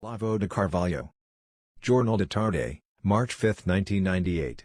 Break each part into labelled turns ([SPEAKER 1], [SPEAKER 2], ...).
[SPEAKER 1] Olavo de Carvalho. Jornal de Tarde, March 5, 1998.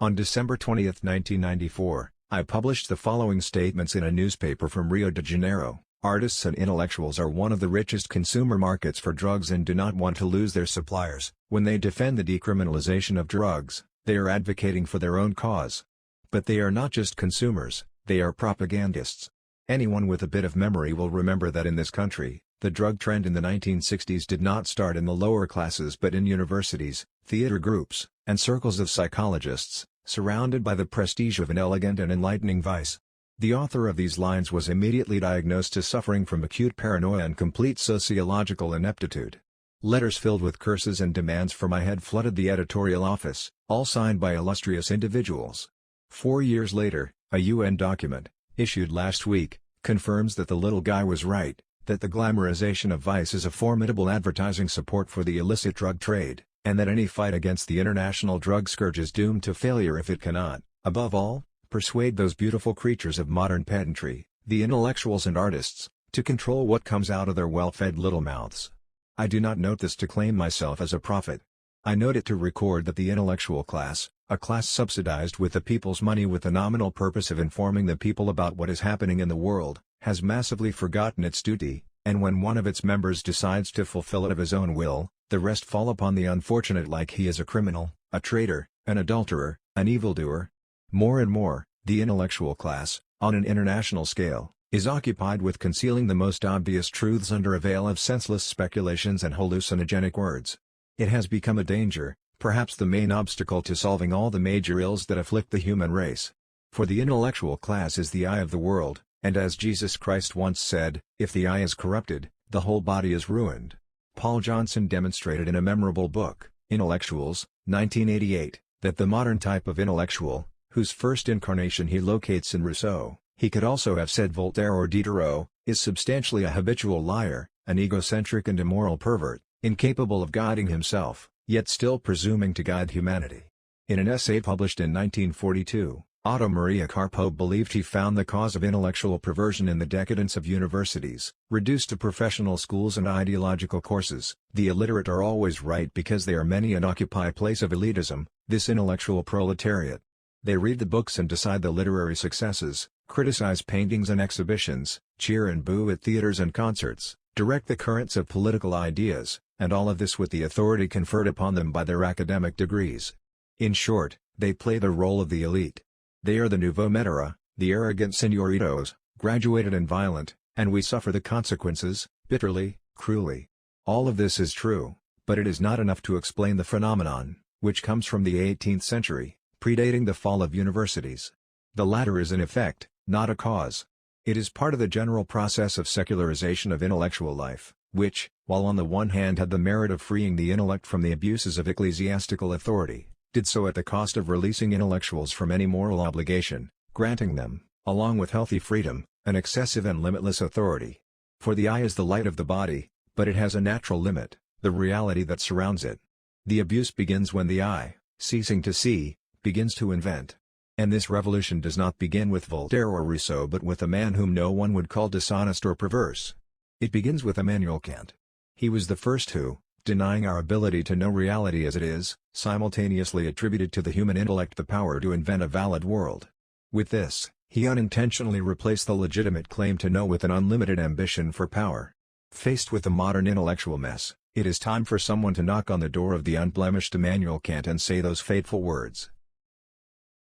[SPEAKER 1] On December 20, 1994, I published the following statements in a newspaper from Rio de Janeiro. Artists and intellectuals are one of the richest consumer markets for drugs and do not want to lose their suppliers. When they defend the decriminalization of drugs, they are advocating for their own cause. But they are not just consumers, they are propagandists. Anyone with a bit of memory will remember that in this country, the drug trend in the 1960s did not start in the lower classes but in universities, theater groups, and circles of psychologists, surrounded by the prestige of an elegant and enlightening vice. The author of these lines was immediately diagnosed as suffering from acute paranoia and complete sociological ineptitude. Letters filled with curses and demands for my head flooded the editorial office, all signed by illustrious individuals. 4 years later, a UN document, issued last week, confirms that the little guy was right, that the glamorization of vice is a formidable advertising support for the illicit drug trade, and that any fight against the international drug scourge is doomed to failure if it cannot, above all, persuade those beautiful creatures of modern pedantry, the intellectuals and artists, to control what comes out of their well-fed little mouths. I do not note this to claim myself as a prophet. I note it to record that the intellectual class, a class subsidized with the people's money with the nominal purpose of informing the people about what is happening in the world, has massively forgotten its duty, and when one of its members decides to fulfill it of his own will, the rest fall upon the unfortunate like he is a criminal, a traitor, an adulterer, an evildoer. More and more, the intellectual class, on an international scale, is occupied with concealing the most obvious truths under a veil of senseless speculations and hallucinogenic words. It has become a danger, perhaps the main obstacle to solving all the major ills that afflict the human race. For the intellectual class is the eye of the world, and as Jesus Christ once said, if the eye is corrupted, the whole body is ruined. Paul Johnson demonstrated in a memorable book, Intellectuals, 1988, that the modern type of intellectual, whose first incarnation he locates in Rousseau, he could also have said Voltaire or Diderot, is substantially a habitual liar, an egocentric and immoral pervert, incapable of guiding himself, yet still presuming to guide humanity. In an essay published in 1942, Otto Maria Carpo believed he found the cause of intellectual perversion in the decadence of universities, reduced to professional schools and ideological courses. The illiterate are always right because they are many and occupy a place of elitism, this intellectual proletariat. They read the books and decide the literary successes, criticize paintings and exhibitions, cheer and boo at theaters and concerts, direct the currents of political ideas, and all of this with the authority conferred upon them by their academic degrees. In short, they play the role of the elite. They are the nouveau metara, the arrogant señoritos, graduated and violent, and we suffer the consequences, bitterly, cruelly. All of this is true, but it is not enough to explain the phenomenon, which comes from the 18th century, predating the fall of universities. The latter is an effect, not a cause. It is part of the general process of secularization of intellectual life, which, while on the one hand had the merit of freeing the intellect from the abuses of ecclesiastical authority, did so at the cost of releasing intellectuals from any moral obligation, granting them, along with healthy freedom, an excessive and limitless authority. For the eye is the light of the body, but it has a natural limit, the reality that surrounds it. The abuse begins when the eye, ceasing to see, begins to invent. And this revolution does not begin with Voltaire or Rousseau but with a man whom no one would call dishonest or perverse. It begins with Immanuel Kant. He was the first who, denying our ability to know reality as it is, simultaneously attributed to the human intellect the power to invent a valid world. With this, he unintentionally replaced the legitimate claim to know with an unlimited ambition for power. Faced with the modern intellectual mess, it is time for someone to knock on the door of the unblemished Immanuel Kant and say those fateful words.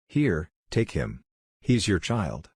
[SPEAKER 1] Here, take him. He's your child.